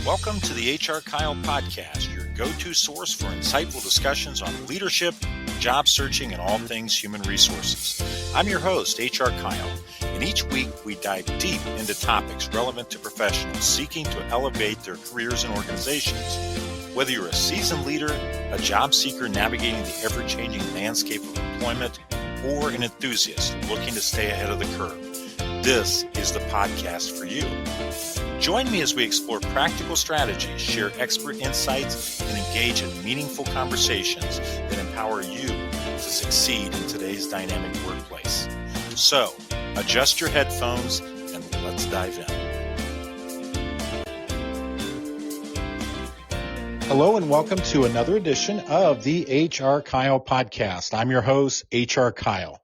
Welcome to the HRKyle Podcast, your go-to source for insightful discussions on leadership, job searching, and all things human resources. I'm your host, HRKyle, and each week we dive deep into topics relevant to professionals seeking to elevate their careers and organizations. Whether you're a seasoned leader, a job seeker navigating the ever-changing landscape of employment, or an enthusiast looking to stay ahead of the curve, this is the podcast for you. Join me as we explore practical strategies, share expert insights, and engage in meaningful conversations that empower you to succeed in today's dynamic workplace. So, adjust your headphones and let's dive in. Hello and welcome to another edition of the HRKyle Podcast. I'm your host, HRKyle.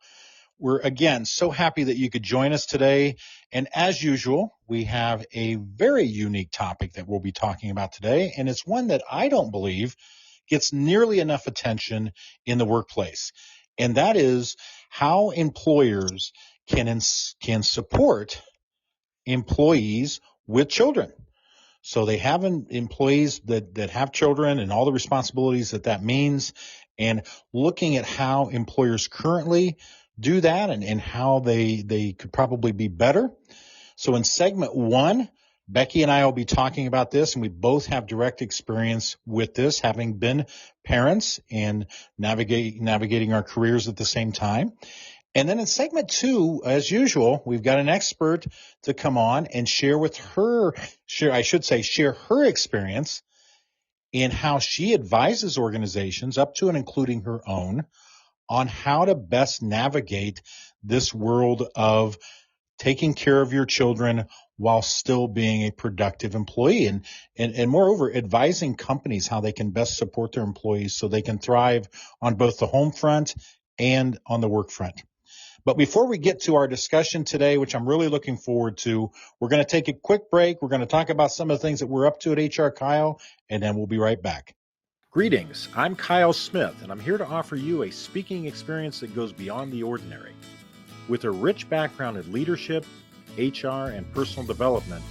We're again so happy that you could join us today. And as usual, we have a very unique topic that we'll be talking about today. And it's one that I don't believe gets nearly enough attention in the workplace. And that is how employers can support employees with children. So they have employees that have children and all the responsibilities that means, and looking at how employers currently do that and how they could probably be better. So in segment one, Becki and I will be talking about this, and we both have direct experience with this, having been parents and navigating our careers at the same time. And then in segment two, as usual, we've got an expert to come on and share her experience in how she advises organizations up to and including her own on how to best navigate this world of taking care of your children while still being a productive employee, and moreover, advising companies how they can best support their employees so they can thrive on both the home front and on the work front. But before we get to our discussion today, which I'm really looking forward to, we're going to take a quick break. We're going to talk about some of the things that we're up to at HRKyle, and then we'll be right back. Greetings, I'm Kyle Smith, and I'm here to offer you a speaking experience that goes beyond the ordinary. With a rich background in leadership, HR, and personal development,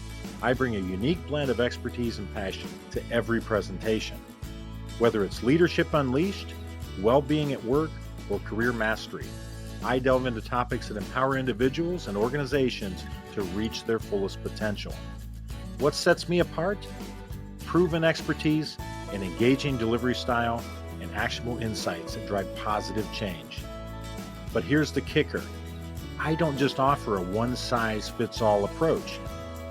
I bring a unique blend of expertise and passion to every presentation. Whether it's Leadership Unleashed, well-being at work, or career mastery, I delve into topics that empower individuals and organizations to reach their fullest potential. What sets me apart? Proven expertise, an engaging delivery style, and actionable insights that drive positive change. But here's the kicker. I don't just offer a one-size-fits-all approach.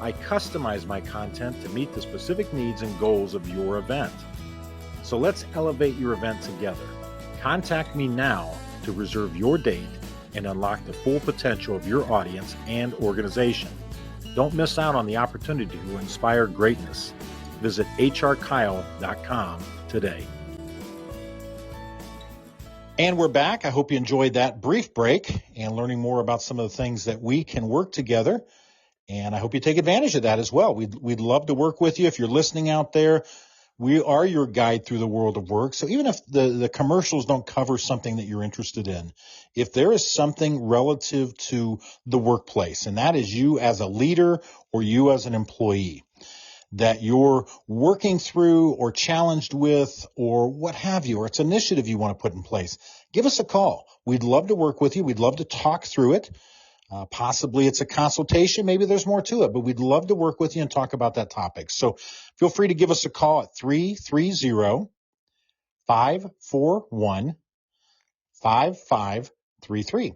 I customize my content to meet the specific needs and goals of your event. So let's elevate your event together. Contact me now to reserve your date and unlock the full potential of your audience and organization. Don't miss out on the opportunity to inspire greatness. Visit HRKyle.com today. And we're back. I hope you enjoyed that brief break and learning more about some of the things that we can work together. And I hope you take advantage of that as well. We'd love to work with you. If you're listening out there, we are your guide through the world of work. So even if the commercials don't cover something that you're interested in, if there is something relative to the workplace, and that is you as a leader or you as an employee, that you're working through or challenged with or what have you, or it's an initiative you want to put in place, give us a call. We'd love to work with you. We'd love to talk through it. Possibly it's a consultation. Maybe there's more to it, but we'd love to work with you and talk about that topic. So feel free to give us a call at 330-541-5533.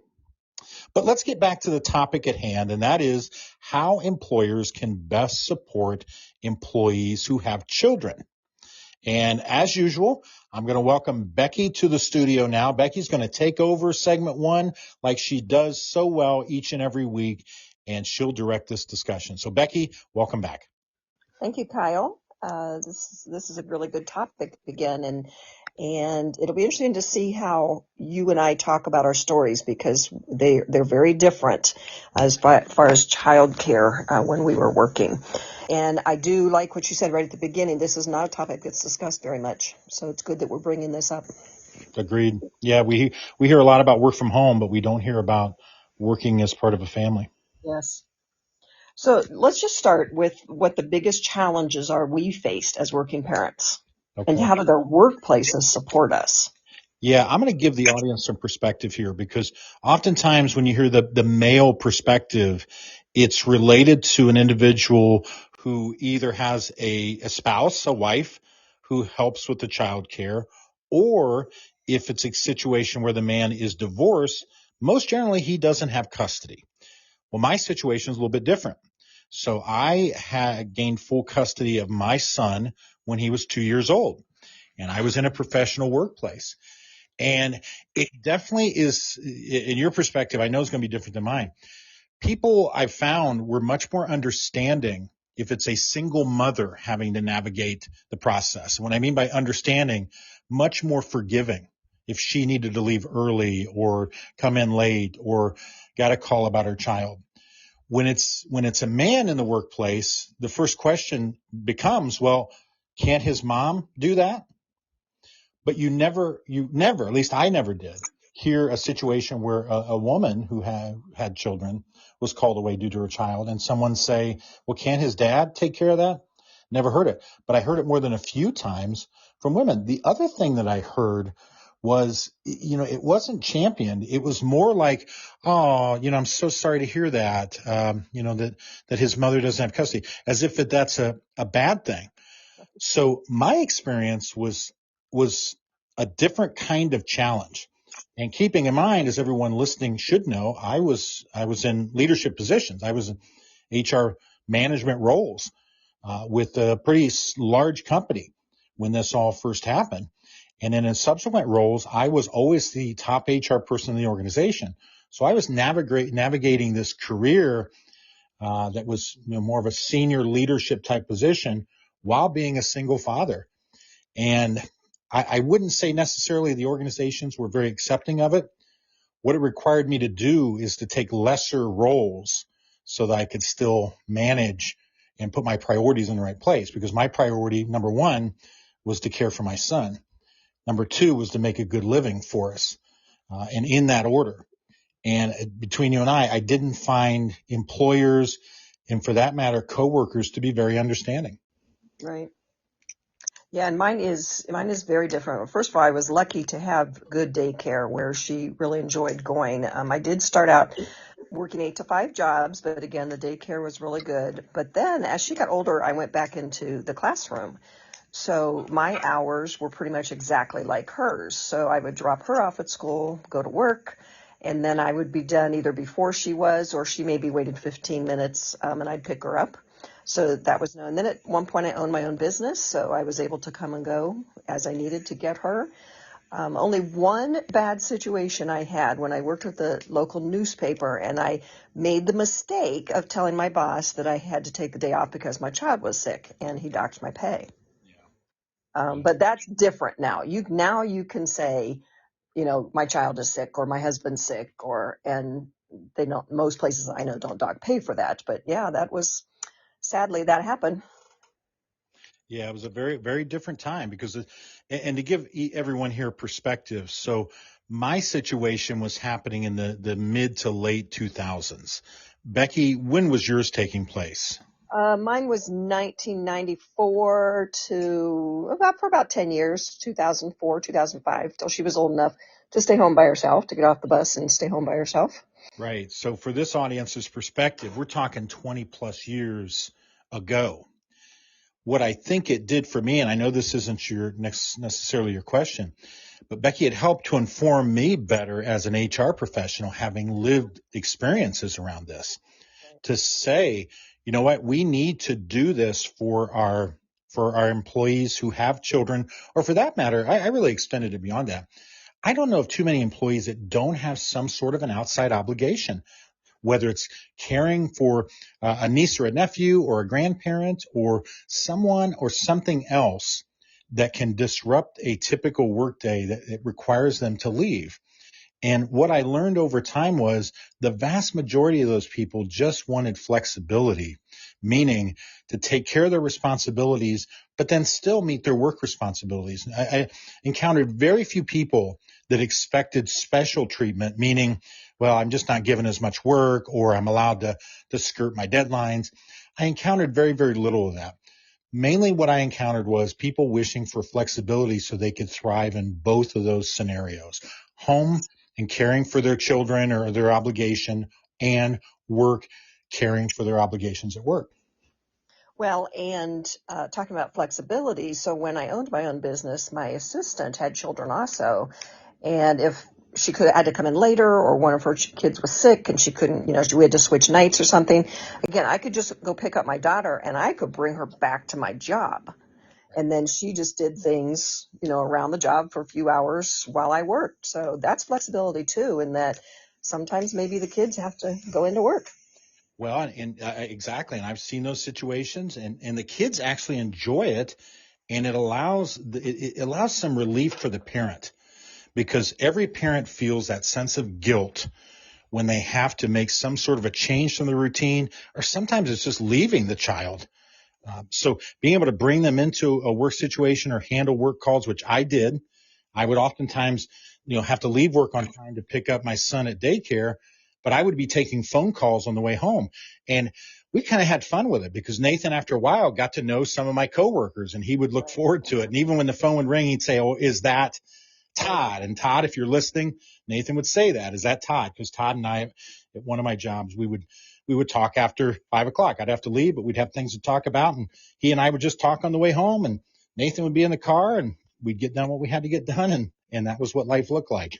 But let's get back to the topic at hand, and that is how employers can best support employees who have children. And as usual, I'm going to welcome Becki to the studio now. Becki's going to take over segment one like she does so well each and every week, and she'll direct this discussion. So Becki, welcome back. Thank you, Kyle. This is a really good topic to begin, and it'll be interesting to see how you and I talk about our stories, because they're very different as far as child care when we were working. And I do like what you said right at the beginning. This is not a topic that's discussed very much, so it's good that we're bringing this up. Agreed. Yeah, we hear a lot about work from home, but we don't hear about working as part of a family. Yes. So let's just start with what the biggest challenges are we faced as working parents, and Okay. how do their workplaces support us? Yeah, I'm going to give the audience some perspective here because oftentimes when you hear the male perspective, it's related to an individual who either has a spouse, a wife, who helps with the child care, or if it's a situation where the man is divorced, most generally he doesn't have custody. Well, my situation is a little bit different. So I had gained full custody of my son when he was 2 years old, and I was in a professional workplace. And it definitely is, in your perspective, I know it's going to be different than mine. People I found were much more understanding if it's a single mother having to navigate the process. What I mean by understanding, much more forgiving if she needed to leave early or come in late or got a call about her child. When it's a man in the workplace, the first question becomes, well, can't his mom do that? But you never, at least I never did, hear a situation where a woman who had children was called away due to her child and someone say, well, can't his dad take care of that? Never heard it, but I heard it more than a few times from women. The other thing that I heard was, it wasn't championed. It was more like, oh, I'm so sorry to hear that, that his mother doesn't have custody, as if that's a bad thing. So my experience was a different kind of challenge. And keeping in mind, as everyone listening should know, I was in leadership positions. I was in HR management roles with a pretty large company when this all first happened. And then in subsequent roles, I was always the top HR person in the organization. So I was navigating this career that was more of a senior leadership type position while being a single father. And I wouldn't say necessarily the organizations were very accepting of it. What it required me to do is to take lesser roles so that I could still manage and put my priorities in the right place, because my priority, number one, was to care for my son. Number two was to make a good living for us, and in that order. And between you and I didn't find employers, and for that matter, coworkers, to be very understanding. Right. Yeah, and mine is very different. First of all, I was lucky to have good daycare where she really enjoyed going. I did start out working 8 to 5 jobs, but again, the daycare was really good. But then as she got older, I went back into the classroom. So my hours were pretty much exactly like hers. So I would drop her off at school, go to work, and then I would be done either before she was, or she maybe waited 15 minutes, and I'd pick her up. So that was known. Then at one point I owned my own business, so I was able to come and go as I needed to get her. Only one bad situation I had when I worked with the local newspaper, and I made the mistake of telling my boss that I had to take the day off because my child was sick, and he docked my pay. But that's different now. You can say, my child is sick or my husband's sick, and they don't. Most places I know don't dock pay for that. But yeah, sadly that happened. Yeah, it was a very, very different time because, and to give everyone here perspective. So my situation was happening in the mid to late 2000s. Becki, when was yours taking place? Mine was 1994 to about 10 years, 2004, 2005, till she was old enough to stay home by herself, to get off the bus and stay home by herself. Right. So for this audience's perspective, we're talking 20 plus years ago. What I think it did for me, and I know this isn't necessarily your question, but Becki, it helped to inform me better as an HR professional, having lived experiences around this, to say, you know what, we need to do this for our employees who have children, or for that matter, I really extended it beyond that. I don't know of too many employees that don't have some sort of an outside obligation, whether it's caring for a niece or a nephew or a grandparent or someone or something else that can disrupt a typical workday that it requires them to leave. And what I learned over time was the vast majority of those people just wanted flexibility, meaning to take care of their responsibilities, but then still meet their work responsibilities. I encountered very few people that expected special treatment, meaning, well, I'm just not given as much work, or I'm allowed to skirt my deadlines. I encountered very, very little of that. Mainly what I encountered was people wishing for flexibility so they could thrive in both of those scenarios: home and caring for their children or their obligation, and work, caring for their obligations at work. Well, and talking about flexibility, so when I owned my own business, my assistant had children also. And if she had to come in later, or one of her kids was sick and she couldn't, we had to switch nights or something, again, I could just go pick up my daughter and I could bring her back to my job. And then she just did things, around the job for a few hours while I worked. So that's flexibility too, in that sometimes maybe the kids have to go into work. Well, and exactly. And I've seen those situations, and the kids actually enjoy it, and it allows some relief for the parent, because every parent feels that sense of guilt when they have to make some sort of a change from the routine, or sometimes it's just leaving the child. So being able to bring them into a work situation or handle work calls, which I did, I would oftentimes, have to leave work on time to pick up my son at daycare, but I would be taking phone calls on the way home. And we kind of had fun with it, because Nathan, after a while, got to know some of my coworkers, and he would look forward to it. And even when the phone would ring, he'd say, "Oh, is that Todd?" And Todd, if you're listening, Nathan would say that, "Is that Todd?" Because Todd and I, at one of my jobs, we would talk after 5 o'clock. I'd have to leave, but we'd have things to talk about. And he and I would just talk on the way home, and Nathan would be in the car, and we'd get done what we had to get done. And that was what life looked like.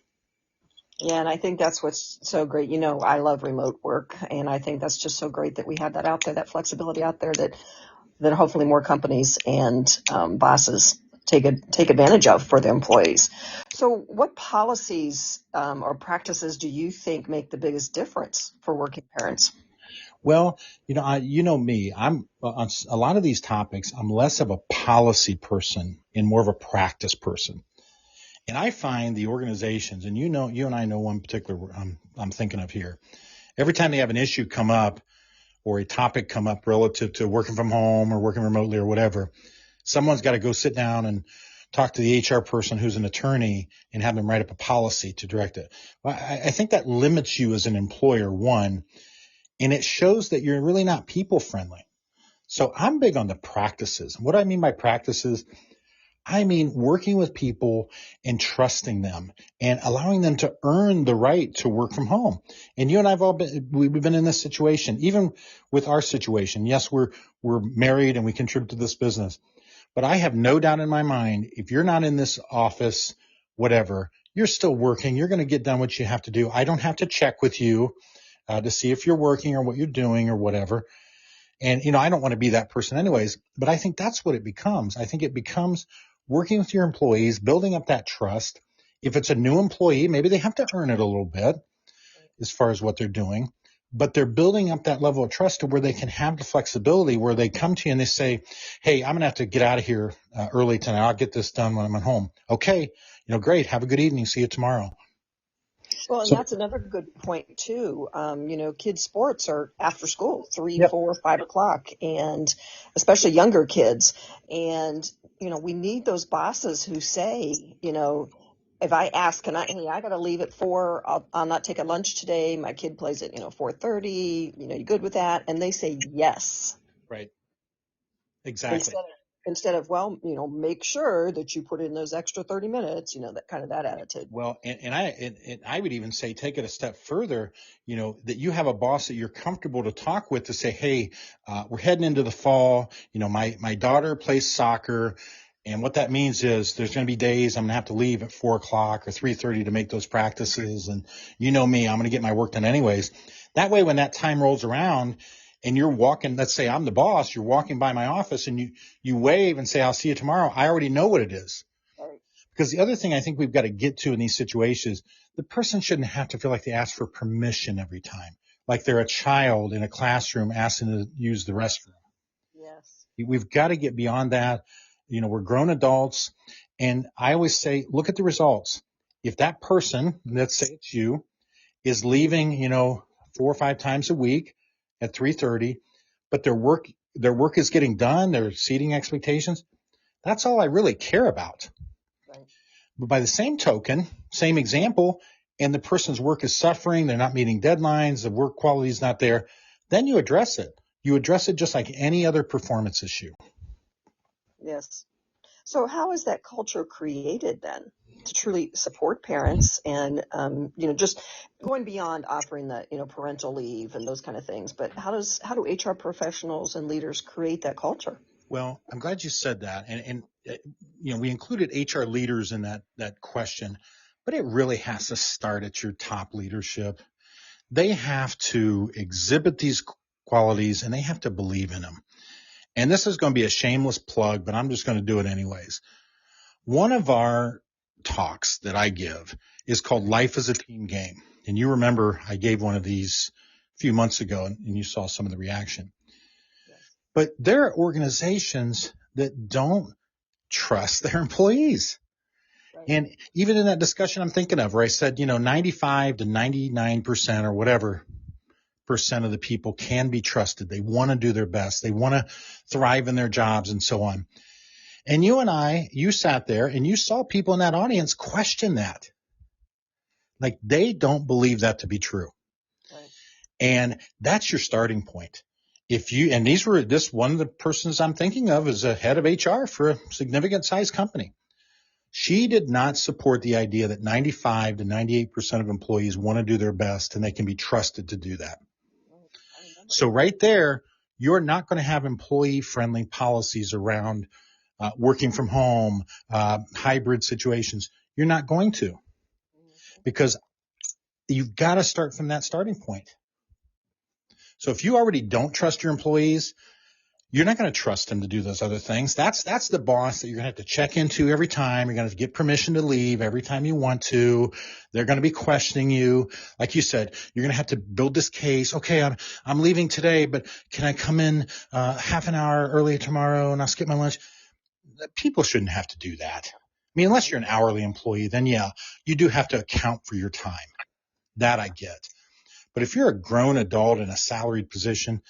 Yeah, and I think that's what's so great. I love remote work, and I think that's just so great that we have that out there, that flexibility out there, that hopefully more companies and bosses take advantage of for the employees. So what policies or practices do you think make the biggest difference for working parents? Well, you know me, I'm on a lot of these topics, I'm less of a policy person and more of a practice person. And I find the organizations, and you and I know one particular I'm thinking of here. Every time they have an issue come up or a topic come up relative to working from home or working remotely or whatever, someone's got to go sit down and talk to the HR person who's an attorney and have them write up a policy to direct it. Well, I think that limits you as an employer, one, and it shows that you're really not people friendly. So I'm big on the practices. What I mean by practices, I mean working with people and trusting them and allowing them to earn the right to work from home. And you and I've we've been in this situation, even with our situation. Yes, we're married and we contribute to this business, but I have no doubt in my mind, if you're not in this office, whatever, you're still working. You're going to get done what you have to do. I don't have to check with you to see if you're working or what you're doing or whatever. And, I don't want to be that person anyways, but I think that's what it becomes. I think it becomes working with your employees, building up that trust. If it's a new employee, maybe they have to earn it a little bit as far as what they're doing, but they're building up that level of trust to where they can have the flexibility where they come to you and they say, "Hey, I'm going to have to get out of here early tonight. I'll get this done when I'm at home." Okay. Great. Have a good evening. See you tomorrow. Well, and that's another good point too. Kids' sports are after school, 3, Yep. 4, 5 o'clock, and especially younger kids. And we need those bosses who say, if I ask, hey, I got to leave at 4. I'll not take a lunch today. My kid plays at 4:30. You good with that? And they say yes. Right. Exactly. Instead of, well, make sure that you put in those extra 30 minutes, that attitude. Well, and I would even say, take it a step further, that you have a boss that you're comfortable to talk with to say, "Hey, we're heading into the fall. My daughter plays soccer. And what that means is there's going to be days I'm going to have to leave at 4 o'clock or 3:30 to make those practices. And you know me, I'm going to get my work done anyways." That way, when that time rolls around and you're walking, let's say I'm the boss, you're walking by my office and you wave and say, "I'll see you tomorrow." I already know what it is. Because the other thing I think we've got to get to in these situations, the person shouldn't have to feel like they ask for permission every time, like they're a child in a classroom asking to use the restroom. Yes. We've got to get beyond that. We're grown adults. And I always say, look at the results. If that person, let's say it's you, is leaving, 4 or 5 times a week at 3:30, but their work is getting done, their seating expectations, that's all I really care about. Right. But by the same token, same example, and the person's work is suffering, they're not meeting deadlines, the work quality is not there, then you address it. You address it just like any other performance issue. Yes. So how is that culture created then to truly support parents and, just going beyond offering the, parental leave and those kind of things, but how do HR professionals and leaders create that culture? Well, I'm glad you said that. And we included HR leaders in that question, but it really has to start at your top leadership. They have to exhibit these qualities and they have to believe in them. And this is going to be a shameless plug, but I'm just going to do it anyways. One of our talks that I give is called Life is a Team Game. And you remember I gave one of these a few months ago and you saw some of the reaction. But there are organizations that don't trust their employees. Right. And even in that discussion I'm thinking of where I said, 95 to 99% or whatever percent of the people can be trusted. They want to do their best. They want to thrive in their jobs and so on. And you sat there and you saw people in that audience question that. Like they don't believe that to be true. Right. And that's your starting point. One of the persons I'm thinking of is a head of HR for a significant size company. She did not support the idea that 95 to 98% of employees want to do their best and they can be trusted to do that. So right there, you're not going to have employee-friendly policies around working from home, hybrid situations. You're not going to, because you've got to start from that starting point. So if you already don't trust your employees, you're not going to trust them to do those other things. That's the boss that you're going to have to check into every time. You're going to get permission to leave every time you want to. They're going to be questioning you. Like you said, you're going to have to build this case. Okay, I'm leaving today, but can I come in half an hour early tomorrow and I'll skip my lunch? People shouldn't have to do that. I mean, unless you're an hourly employee, then yeah, you do have to account for your time. That I get. But if you're a grown adult in a salaried position,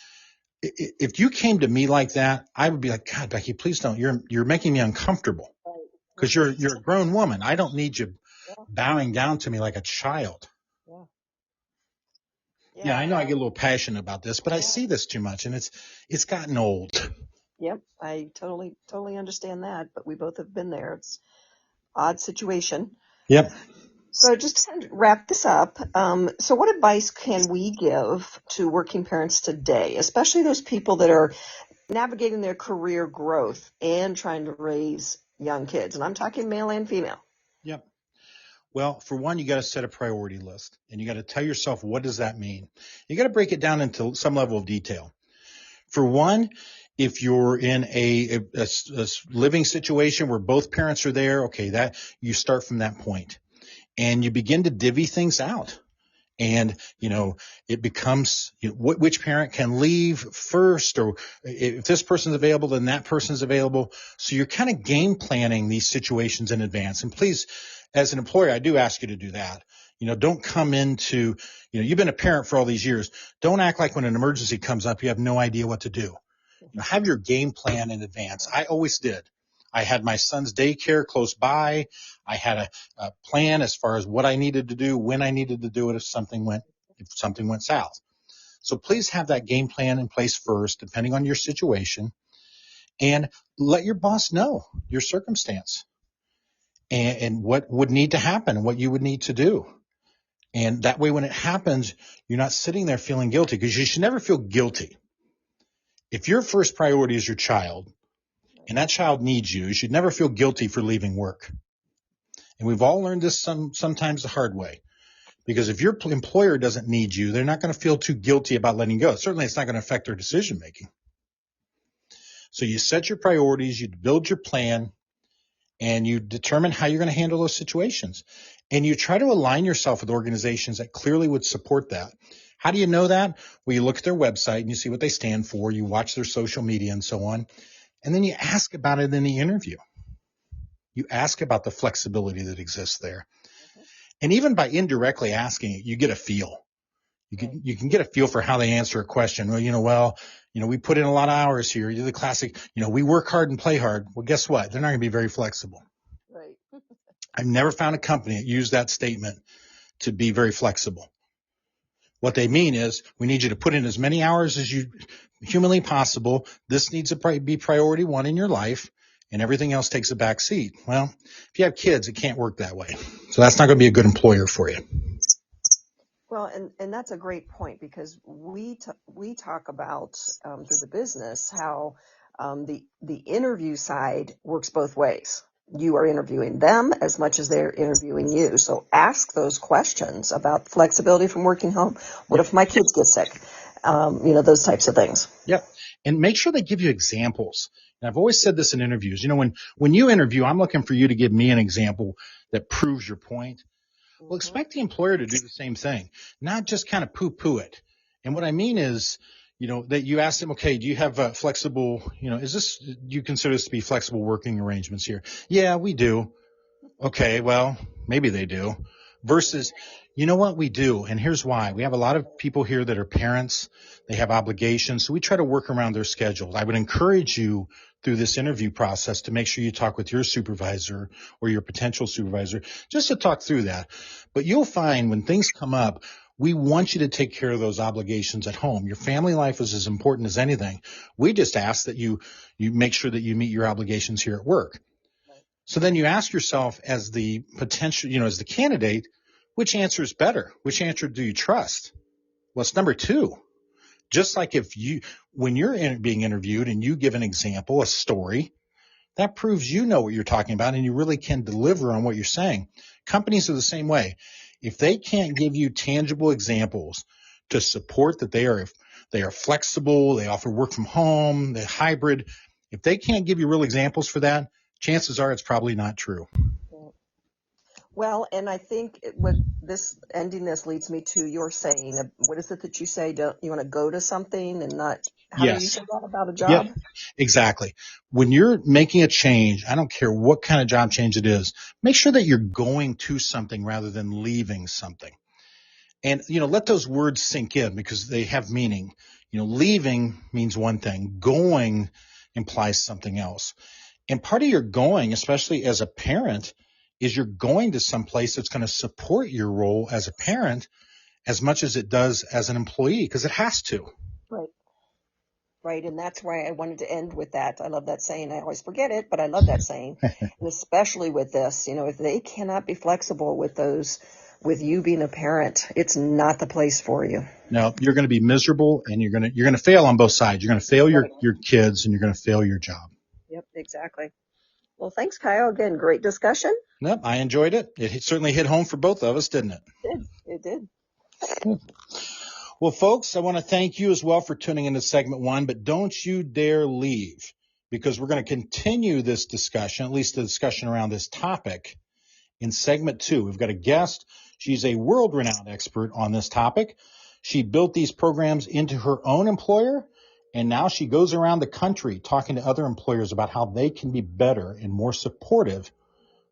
if you came to me like that, I would be like, God, Becki, please don't. You're making me uncomfortable because you're a grown woman. I don't need you bowing down to me like a child. Yeah, I know I get a little passionate about this, but I see this too much, and it's gotten old. Yep, I totally understand that, but we both have been there. It's an odd situation. Yep. So just to kind of wrap this up, so what advice can we give to working parents today, especially those people that are navigating their career growth and trying to raise young kids? And I'm talking male and female. Yep. Well, for one, you got to set a priority list, and you got to tell yourself, what does that mean? You got to break it down into some level of detail. For one, if you're in a living situation where both parents are there, okay, that you start from that point. And you begin to divvy things out. And, it becomes which parent can leave first, or if this person's available, then that person's available. So you're kind of game planning these situations in advance. And please, as an employer, I do ask you to do that. Don't come into, you've been a parent for all these years. Don't act like when an emergency comes up, you have no idea what to do. Have your game plan in advance. I always did. I had my son's daycare close by. I had a plan as far as what I needed to do, when I needed to do it if something went south. So please have that game plan in place first, depending on your situation, and let your boss know your circumstance and what would need to happen and what you would need to do. And that way, when it happens, you're not sitting there feeling guilty, because you should never feel guilty. If your first priority is your child, and that child needs you should never feel guilty for leaving work. And we've all learned this sometimes the hard way, because if your employer doesn't need you, they're not going to feel too guilty about letting go. Certainly, it's not going to affect their decision making. So you set your priorities, you build your plan, and you determine how you're going to handle those situations. And you try to align yourself with organizations that clearly would support that. How do you know that? Well, you look at their website and you see what they stand for. You watch their social media and so on. And then you ask about it in the interview. You ask about the flexibility that exists there. And even by indirectly asking it, you get a feel. You can get a feel for how they answer a question. Well, we put in a lot of hours here. You do the classic, we work hard and play hard. Well, guess what? They're not going to be very flexible. Right. I've never found a company that used that statement to be very flexible. What they mean is we need you to put in as many hours as you humanly possible. This needs to be priority one in your life, and everything else takes a back seat. Well, if you have kids, it can't work that way. So that's not going to be a good employer for you. Well, and that's a great point, because we talk about through the business how the interview side works both ways. You are interviewing them as much as they're interviewing you. So ask those questions about flexibility from working home. What if my kids get sick? Those types of things. Yep. And make sure they give you examples. And I've always said this in interviews. When you interview, I'm looking for you to give me an example that proves your point. Well, expect the employer to do the same thing, not just kind of poo-poo it. And what I mean is, that you ask them, okay, do you have flexible, do you consider this to be flexible working arrangements here? Yeah, we do. Okay, well, maybe they do. Versus, you know what, we do. And here's why. We have a lot of people here that are parents. They have obligations. So we try to work around their schedules. I would encourage you through this interview process to make sure you talk with your supervisor or your potential supervisor just to talk through that. But you'll find when things come up, we want you to take care of those obligations at home. Your family life is as important as anything. We just ask that you make sure that you meet your obligations here at work. So then you ask yourself as the potential, as the candidate, which answer is better? Which answer do you trust? Well, it's number two. Just like when you're being interviewed and you give an example, a story, that proves you know what you're talking about and you really can deliver on what you're saying. Companies are the same way. If they can't give you tangible examples to support that they are flexible, they offer work from home, they're hybrid, if they can't give you real examples for that, chances are it's probably not true. Well, and I think what this leads me to your saying, what is it that you say? Don't you want to go to something and not, how do you say that about a job? Yeah, exactly. When you're making a change, I don't care what kind of job change it is, make sure that you're going to something rather than leaving something. And, let those words sink in because they have meaning. Leaving means one thing. Going implies something else. And part of your going, especially as a parent, is you're going to some place that's going to support your role as a parent as much as it does as an employee, because it has to. Right. And that's why I wanted to end with that. I love that saying. I always forget it, but I love that saying. And especially with this, if they cannot be flexible with you being a parent, it's not the place for you. No, you're going to be miserable and you're going to fail on both sides. You're going to fail your kids and you're going to fail your job. Yep, exactly. Well, thanks, Kyle. Again, great discussion. Yep, I enjoyed it. It certainly hit home for both of us, didn't it? It did. Well, folks, I want to thank you as well for tuning into segment 1, but don't you dare leave because we're going to continue this discussion, at least the discussion around this topic, in segment 2. We've got a guest. She's a world-renowned expert on this topic. She built these programs into her own employer, and now she goes around the country talking to other employers about how they can be better and more supportive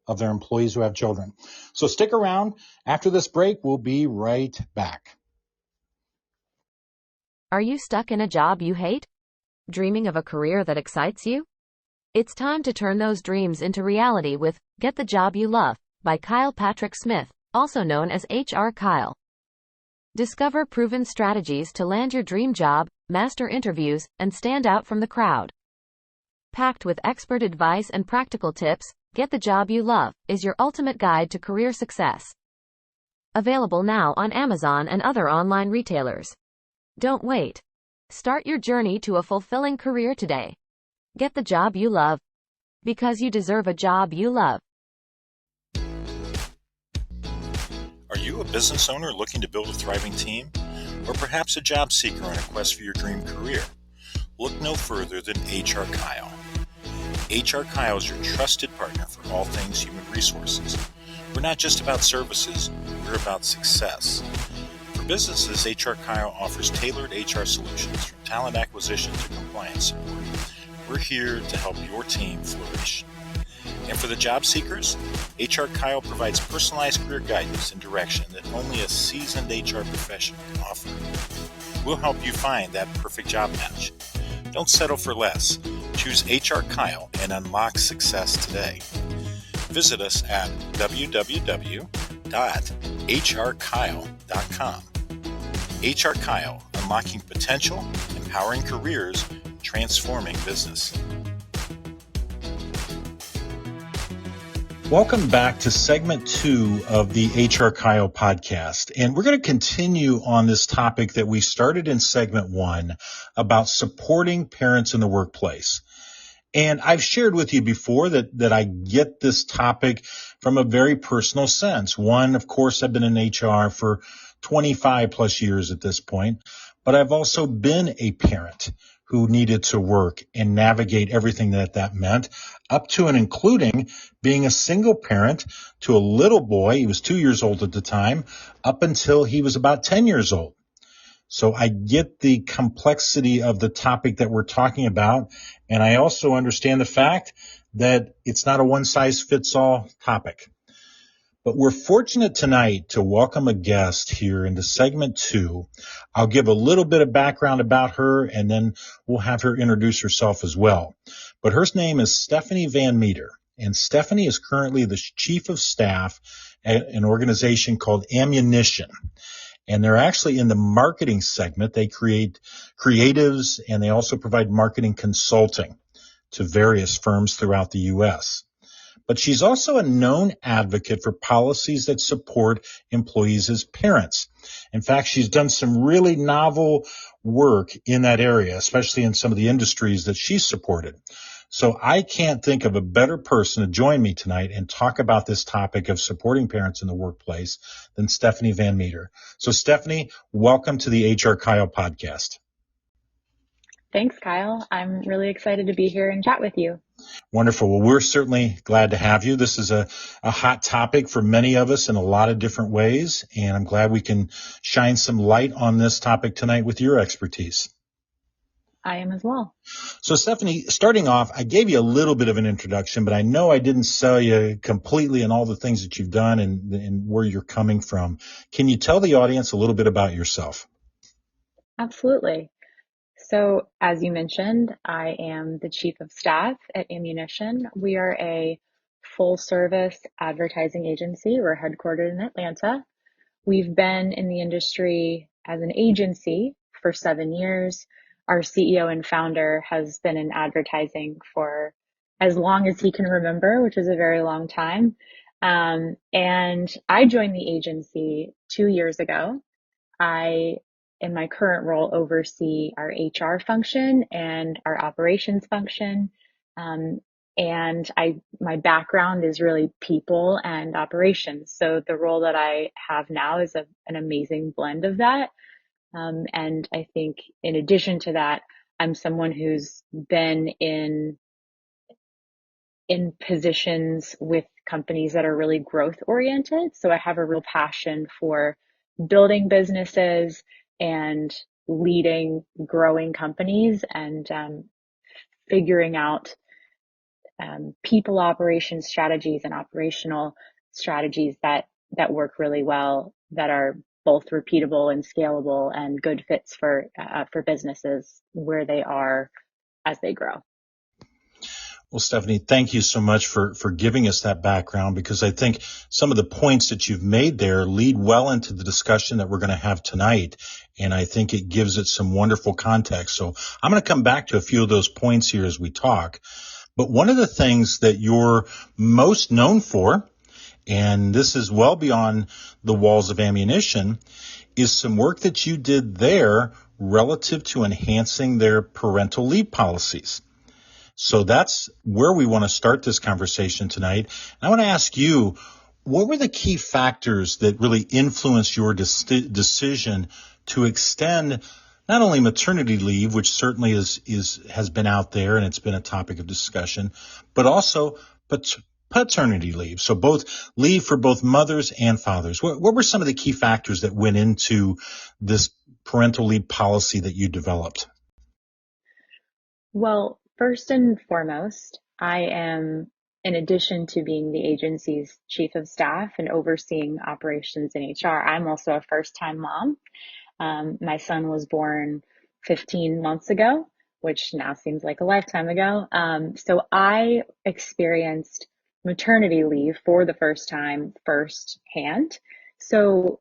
of their employees who have children. So stick around. After this break, we'll be right back. Are you stuck in a job you hate? Dreaming of a career that excites you? It's time to turn those dreams into reality with Get the Job You Love by Kyle Patrick Smith, also known as HRKyle. Discover proven strategies to land your dream job, master interviews, and stand out from the crowd. Packed with expert advice and practical tips, Get the Job You Love is your ultimate guide to career success. Available now on Amazon and other online retailers. Don't wait. Start your journey to a fulfilling career today. Get the job you love. Because you deserve a job you love. Are you a business owner looking to build a thriving team? Or perhaps a job seeker on a quest for your dream career? Look no further than HRKyle. HRKyle is your trusted partner for all things human resources. We're not just about services, we're about success. For businesses, HRKyle offers tailored HR solutions from talent acquisition to compliance support. We're here to help your team flourish. And for the job seekers, HRKyle provides personalized career guidance and direction that only a seasoned HR professional can offer. We'll help you find that perfect job match. Don't settle for less. Choose HRKyle and unlock success today. visit us at www.hrkyle.com. HRKyle, unlocking potential, empowering careers, transforming business. Welcome back to segment 2 of the HRKyle podcast. And we're going to continue on this topic that we started in segment 1 about supporting parents in the workplace. And I've shared with you before that I get this topic from a very personal sense. One, of course, I've been in HR for 25 plus years at this point, but I've also been a parent who needed to work and navigate everything that meant, up to and including being a single parent to a little boy. He was 2 years old at the time, up until he was about 10 years old. So I get the complexity of the topic that we're talking about, and I also understand the fact that it's not a one-size-fits-all topic. But we're fortunate tonight to welcome a guest here into segment 2. I'll give a little bit of background about her, and then we'll have her introduce herself as well. But her name is Stephanie Van Meter, and Stephanie is currently the chief of staff at an organization called Ammunition. And they're actually in the marketing segment. They create creatives, and they also provide marketing consulting to various firms throughout the U.S. But she's also a known advocate for policies that support employees as parents. In fact, she's done some really novel work in that area, especially in some of the industries that she's supported. So I can't think of a better person to join me tonight and talk about this topic of supporting parents in the workplace than Stephanie Van Meter. So Stephanie, welcome to the HRKyle podcast. Thanks, Kyle. I'm really excited to be here and chat with you. Wonderful. Well, we're certainly glad to have you. This is a hot topic for many of us in a lot of different ways, and I'm glad we can shine some light on this topic tonight with your expertise. I am as well. So Stephanie, starting off, I gave you a little bit of an introduction, but I know I didn't sell you completely in all the things that you've done and where you're coming from. Can you tell the audience a little bit about yourself? Absolutely. So as you mentioned, I am the chief of staff at Ammunition. We are a full service advertising agency. We're headquartered in Atlanta. We've been in the industry as an agency for 7 years. Our CEO and founder has been in advertising for as long as he can remember, which is a very long time. And I joined the agency 2 years ago. I, in my current role, oversee our HR function and our operations function. And my background is really people and operations. So the role that I have now is an amazing blend of that. And I think in addition to that, I'm someone who's been in positions with companies that are really growth oriented. So I have a real passion for building businesses and leading growing companies and figuring out people operations strategies and operational strategies that work really well, that are both repeatable and scalable and good fits for businesses where they are as they grow. Well, Stephanie, thank you so much for giving us that background, because I think some of the points that you've made there lead well into the discussion that we're going to have tonight. And I think it gives it some wonderful context. So I'm going to come back to a few of those points here as we talk. But one of the things that you're most known for, and this is well beyond the walls of Ammunition, is some work that you did there relative to enhancing their parental leave policies. So that's where we want to start this conversation tonight. And I want to ask you, what were the key factors that really influenced your decision to extend not only maternity leave, which certainly has been out there and it's been a topic of discussion, but also paternity leave? So both leave for both mothers and fathers. What were some of the key factors that went into this parental leave policy that you developed? Well, first and foremost, I am, in addition to being the agency's chief of staff and overseeing operations in HR, I'm also a first-time mom. My son was born 15 months ago, which now seems like a lifetime ago. So I experienced maternity leave for the first time firsthand. So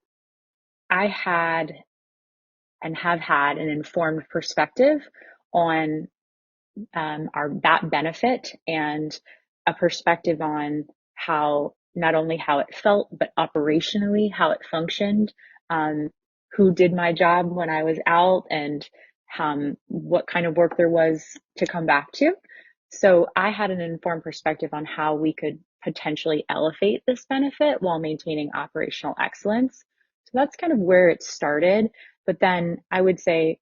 I had and have had an informed perspective on that benefit, and a perspective on how, not only how it felt, but operationally how it functioned, who did my job when I was out, and what kind of work there was to come back to. So I had an informed perspective on how we could potentially elevate this benefit while maintaining operational excellence. So that's kind of where it started. But then I would say,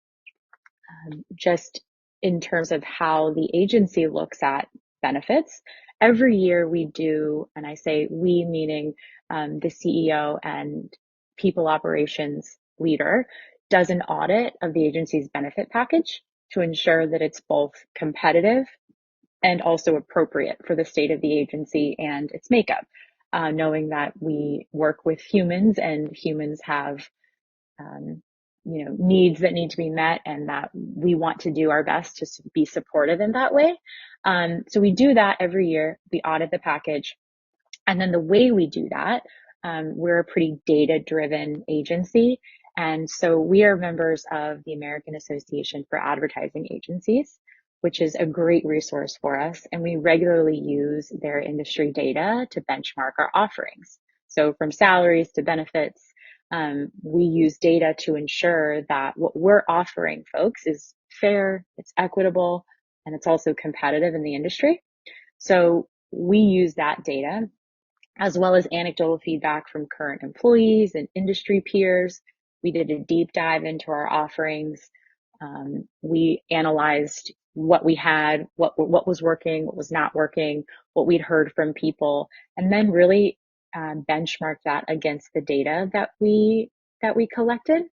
just in terms of how the agency looks at benefits, every year we do, and I say we meaning the CEO and people operations leader, does an audit of the agency's benefit package to ensure that it's both competitive and also appropriate for the state of the agency and its makeup, knowing that we work with humans and humans have needs that need to be met, and that we want to do our best to be supportive in that way. So we do that every year. We audit the package. And then the way we do that, we're a pretty data-driven agency. And so we are members of the American Association for Advertising Agencies, which is a great resource for us. And we regularly use their industry data to benchmark our offerings. So from salaries to benefits, we use data to ensure that what we're offering folks is fair, it's equitable, and it's also competitive in the industry. So we use that data, as well as anecdotal feedback from current employees and industry peers. We did a deep dive into our offerings. We analyzed what we had, what was working, what was not working, what we'd heard from people, and then really benchmark that against the data that we collected.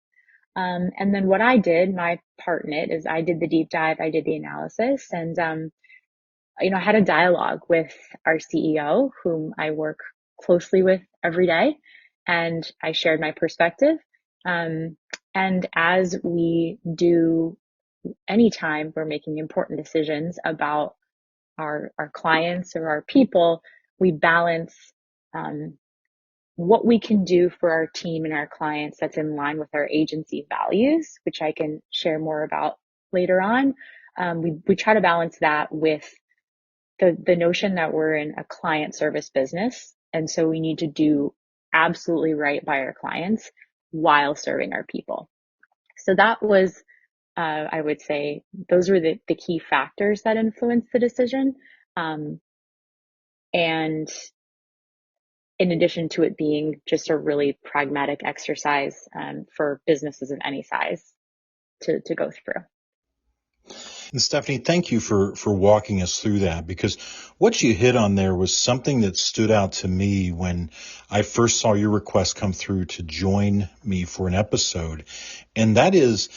And then what I did, my part in it, is I did the deep dive, I did the analysis, and I had a dialogue with our CEO, whom I work closely with every day, and I shared my perspective. And as we do anytime we're making important decisions about our clients or our people, we balance what we can do for our team and our clients that's in line with our agency values, which I can share more about later on. We try to balance that with the notion that we're in a client service business. And so we need to do absolutely right by our clients while serving our people. So that was, I would say, those were the key factors that influenced the decision. And in addition to it being just a really pragmatic exercise for businesses of any size to go through. And Stephanie, thank you for walking us through that, because what you hit on there was something that stood out to me when I first saw your request come through to join me for an episode. And that is,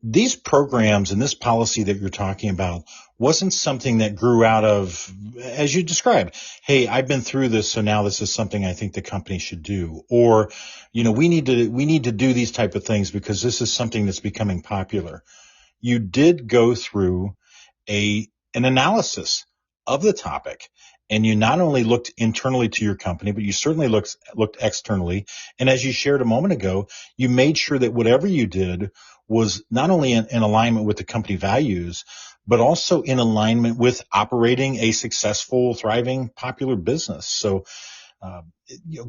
these programs and this policy that you're talking about wasn't something that grew out of, as you described, hey, I've been through this, so now this is something I think the company should do. Or, we need to do these type of things because this is something that's becoming popular. You did go through an analysis of the topic, and you not only looked internally to your company, but you certainly looked externally. And as you shared a moment ago, you made sure that whatever you did was not only in alignment with the company values, but also in alignment with operating a successful, thriving, popular business. So,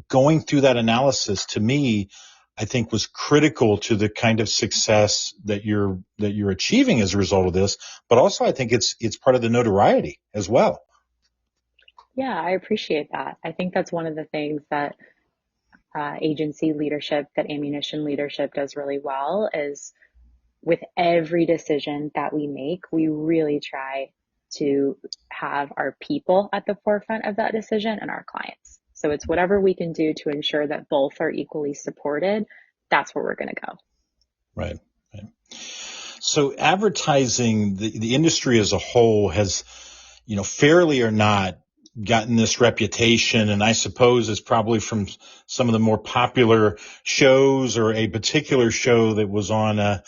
going through that analysis, to me, I think was critical to the kind of success that you're achieving as a result of this. But also, I think it's part of the notoriety as well. Yeah, I appreciate that. I think that's one of the things that agency leadership, that ammunition leadership does really well, is with every decision that we make, we really try to have our people at the forefront of that decision and our clients. So it's whatever we can do to ensure that both are equally supported. That's where we're going to go. Right. So advertising, the industry as a whole has, fairly or not, gotten this reputation, and I suppose it's probably from some of the more popular shows or a particular show that was on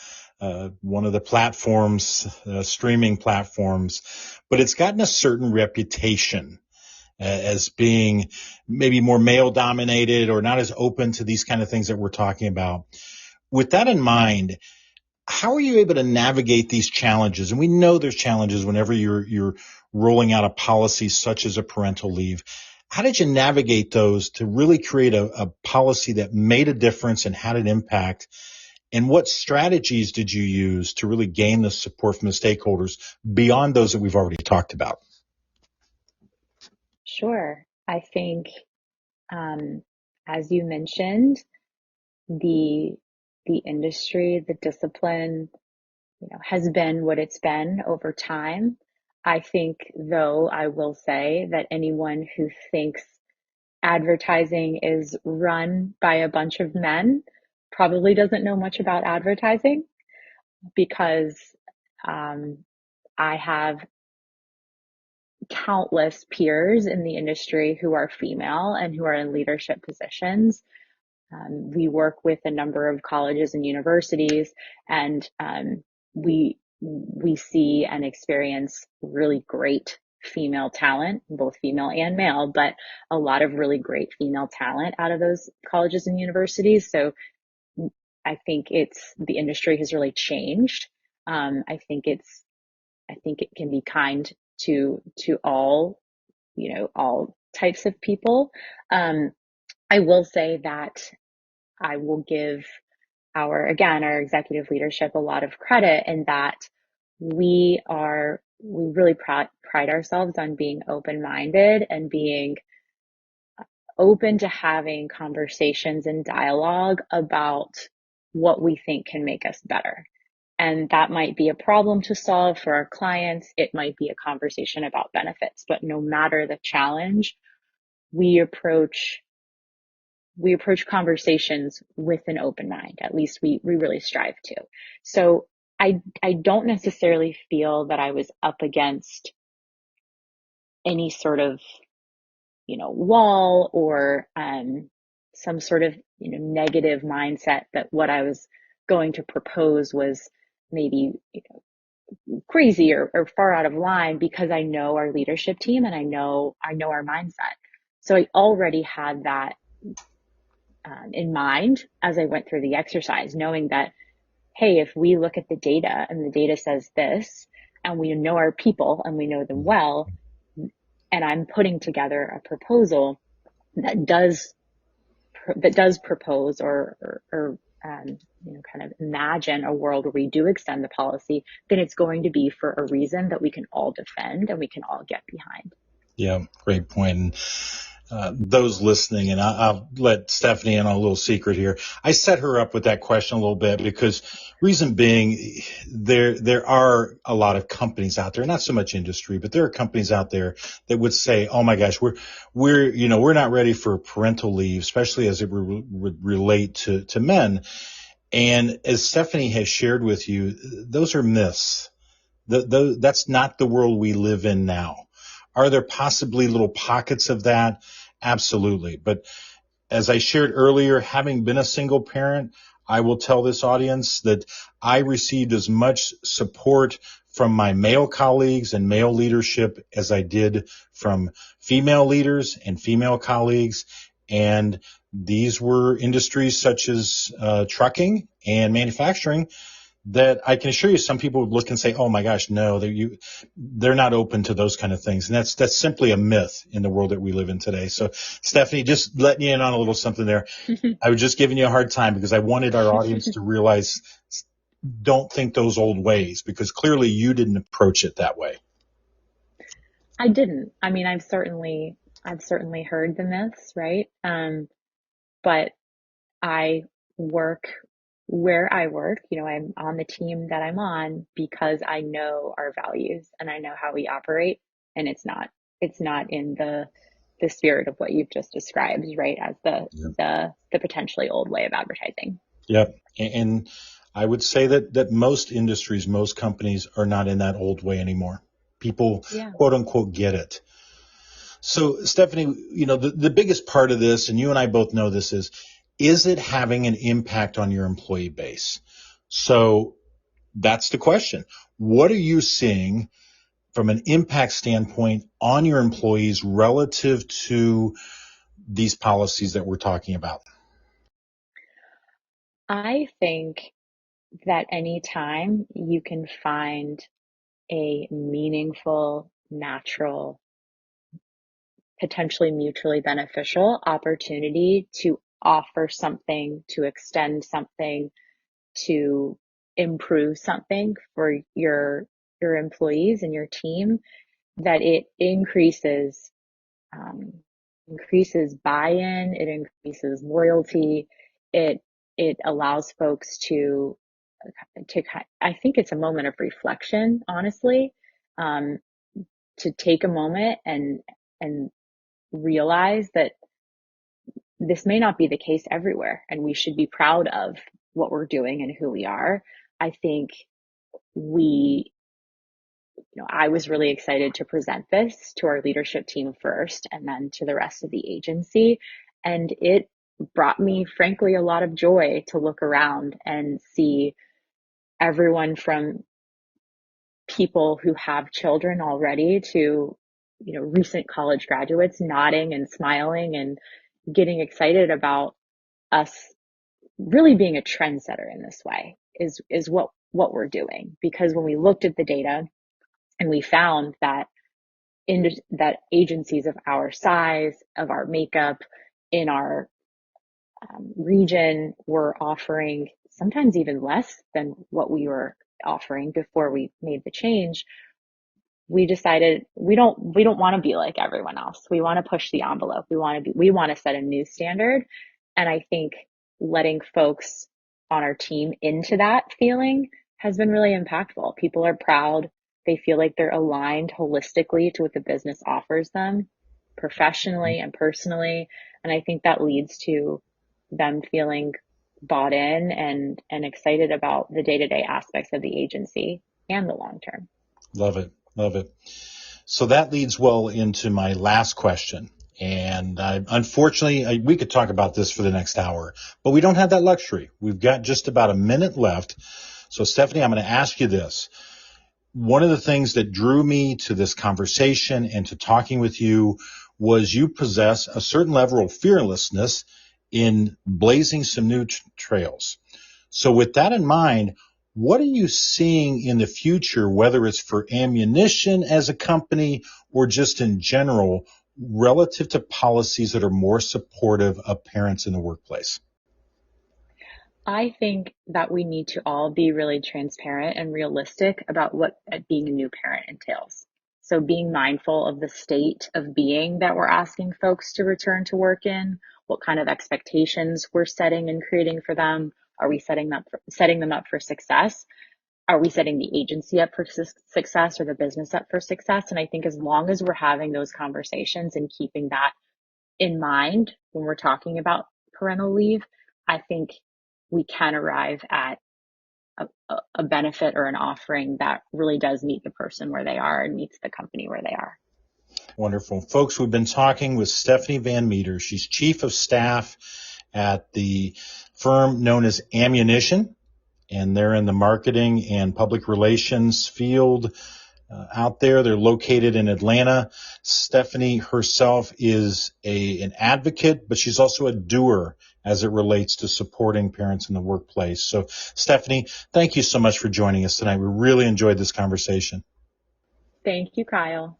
one of the platforms, streaming platforms, but it's gotten a certain reputation. as being maybe more male dominated or not as open to these kind of things that we're talking about. With that in mind, how are you able to navigate these challenges? And we know there's challenges whenever you're rolling out a policy such as a parental leave. How did you navigate those to really create a policy that made a difference and had an impact? And what strategies did you use to really gain the support from the stakeholders beyond those that we've already talked about? Sure. I think, as you mentioned, the industry, the discipline, has been what it's been over time. I think, though, I will say that anyone who thinks advertising is run by a bunch of men probably doesn't know much about advertising, because I have countless peers in the industry who are female and who are in leadership positions. We work with a number of colleges and universities, and we see and experience really great female talent, both female and male, but a lot of really great female talent out of those colleges and universities. So I think the industry has really changed. I think it can be kind to all, all types of people. I will say that I will give our executive leadership a lot of credit in that we really pride ourselves on being open-minded and being open to having conversations and dialogue about what we think can make us better. And that might be a problem to solve for our clients. It might be a conversation about benefits, but no matter the challenge, we approach conversations with an open mind. At least we really strive to. So I don't necessarily feel that I was up against any sort of, wall or some sort of, negative mindset that what I was going to propose was maybe, crazy or far out of line, because I know our leadership team and I know our mindset. So I already had that in mind as I went through the exercise, knowing that, hey, if we look at the data and the data says this, and we know our people and we know them well, and I'm putting together a proposal that does propose or kind of imagine a world where we do extend the policy, then it's going to be for a reason that we can all defend and we can all get behind. Yeah, great point. Those listening, and I'll let Stephanie in on a little secret here. I set her up with that question a little bit because reason being, there are a lot of companies out there, not so much industry, but there are companies out there that would say, oh my gosh, we're not ready for parental leave, especially as it would relate to men. And as Stephanie has shared with you, those are myths. That's not the world we live in now. Are there possibly little pockets of that? Absolutely. But as I shared earlier, having been a single parent, I will tell this audience that I received as much support from my male colleagues and male leadership as I did from female leaders and female colleagues. And these were industries such as trucking and manufacturing that I can assure you some people would look and say, oh my gosh, no, they're not open to those kind of things. And that's simply a myth in the world that we live in today. So Stephanie, just letting you in on a little something there. I was just giving you a hard time because I wanted our audience to realize, don't think those old ways, because clearly you didn't approach it that way. I didn't. I mean, I've certainly heard the myths, right? But I work where I work, I'm on the team that I'm on because I know our values and I know how we operate, and it's not in the spirit of what you've just described, right, as the potentially old way of advertising. Yep. And I would say that most industries, most companies are not in that old way anymore. People, quote unquote, get it. So Stephanie, the biggest part of this, and you and I both know this, is it having an impact on your employee base? So that's the question. What are you seeing from an impact standpoint on your employees relative to these policies that we're talking about? I think that anytime you can find a meaningful, natural, potentially mutually beneficial opportunity to offer something, to extend something, to improve something for your employees and your team, that it increases buy-in, it increases loyalty, it allows folks to I think it's a moment of reflection, honestly, um, to take a moment and realize that this may not be the case everywhere, and we should be proud of what we're doing and who we are. I think we, I was really excited to present this to our leadership team first and then to the rest of the agency. And it brought me, frankly, a lot of joy to look around and see everyone from people who have children already to, recent college graduates nodding and smiling and getting excited about us really being a trendsetter in this way is what we're doing. Because when we looked at the data and we found that that agencies of our size, of our makeup, in our region were offering sometimes even less than what we were offering before we made the change, we decided we don't want to be like everyone else. We want to push the envelope. We want to set a new standard. And I think letting folks on our team into that feeling has been really impactful. People are proud. They feel like they're aligned holistically to what the business offers them professionally and personally. And I think that leads to them feeling bought in and excited about the day-to-day aspects of the agency and the long term. Love it. Love it. So that leads well into my last question. And unfortunately, we could talk about this for the next hour, but we don't have that luxury. We've got just about a minute left. So Stephanie, I'm going to ask you this. One of the things that drew me to this conversation and to talking with you was you possess a certain level of fearlessness in blazing some new trails. So with that in mind, what are you seeing in the future, whether it's for ammunition as a company or just in general, relative to policies that are more supportive of parents in the workplace? I think that we need to all be really transparent and realistic about what being a new parent entails. So being mindful of the state of being that we're asking folks to return to work in, what kind of expectations we're setting and creating for them. Are we setting them up for success? Are we setting the agency up for success or the business up for success? And I think as long as we're having those conversations and keeping that in mind when we're talking about parental leave, I think we can arrive at a benefit or an offering that really does meet the person where they are and meets the company where they are. Wonderful. Folks, we've been talking with Stephanie Van Meter. She's Chief of Staff at the firm known as Ammunition, and they're in the marketing and public relations field out there. They're located in Atlanta. Stephanie herself is an advocate, but she's also a doer as it relates to supporting parents in the workplace. So, Stephanie, thank you so much for joining us tonight. We really enjoyed this conversation. Thank you, Kyle.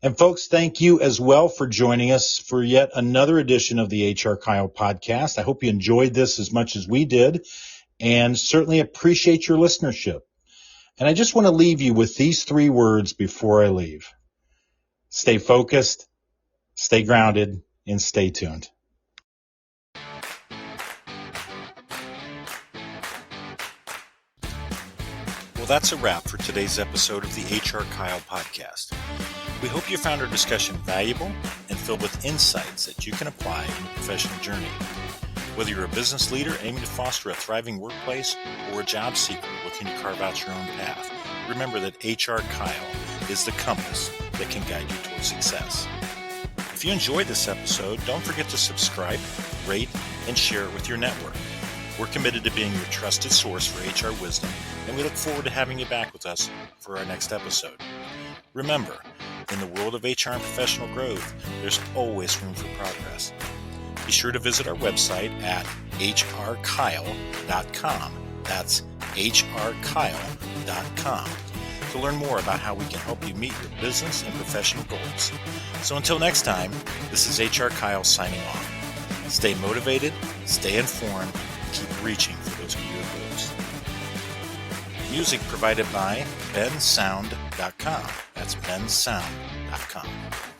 And folks, thank you as well for joining us for yet another edition of the HRKyle Podcast. I hope you enjoyed this as much as we did, and certainly appreciate your listenership. And I just want to leave you with these 3 words before I leave. Stay focused, stay grounded, and stay tuned. Well, that's a wrap for today's episode of the HRKyle Podcast. We hope you found our discussion valuable and filled with insights that you can apply in your professional journey. Whether you're a business leader aiming to foster a thriving workplace or a job seeker looking to carve out your own path, remember that HRKyle is the compass that can guide you towards success. If you enjoyed this episode, don't forget to subscribe, rate, and share it with your network. We're committed to being your trusted source for HR wisdom, and we look forward to having you back with us for our next episode. Remember, in the world of HR and professional growth, there's always room for progress. Be sure to visit our website at HRKyle.com. That's HRKyle.com to learn more about how we can help you meet your business and professional goals. So until next time, this is HRKyle signing off. Stay motivated, stay informed, and keep reaching for those career goals. Music provided by bensound.com. That's bensound.com.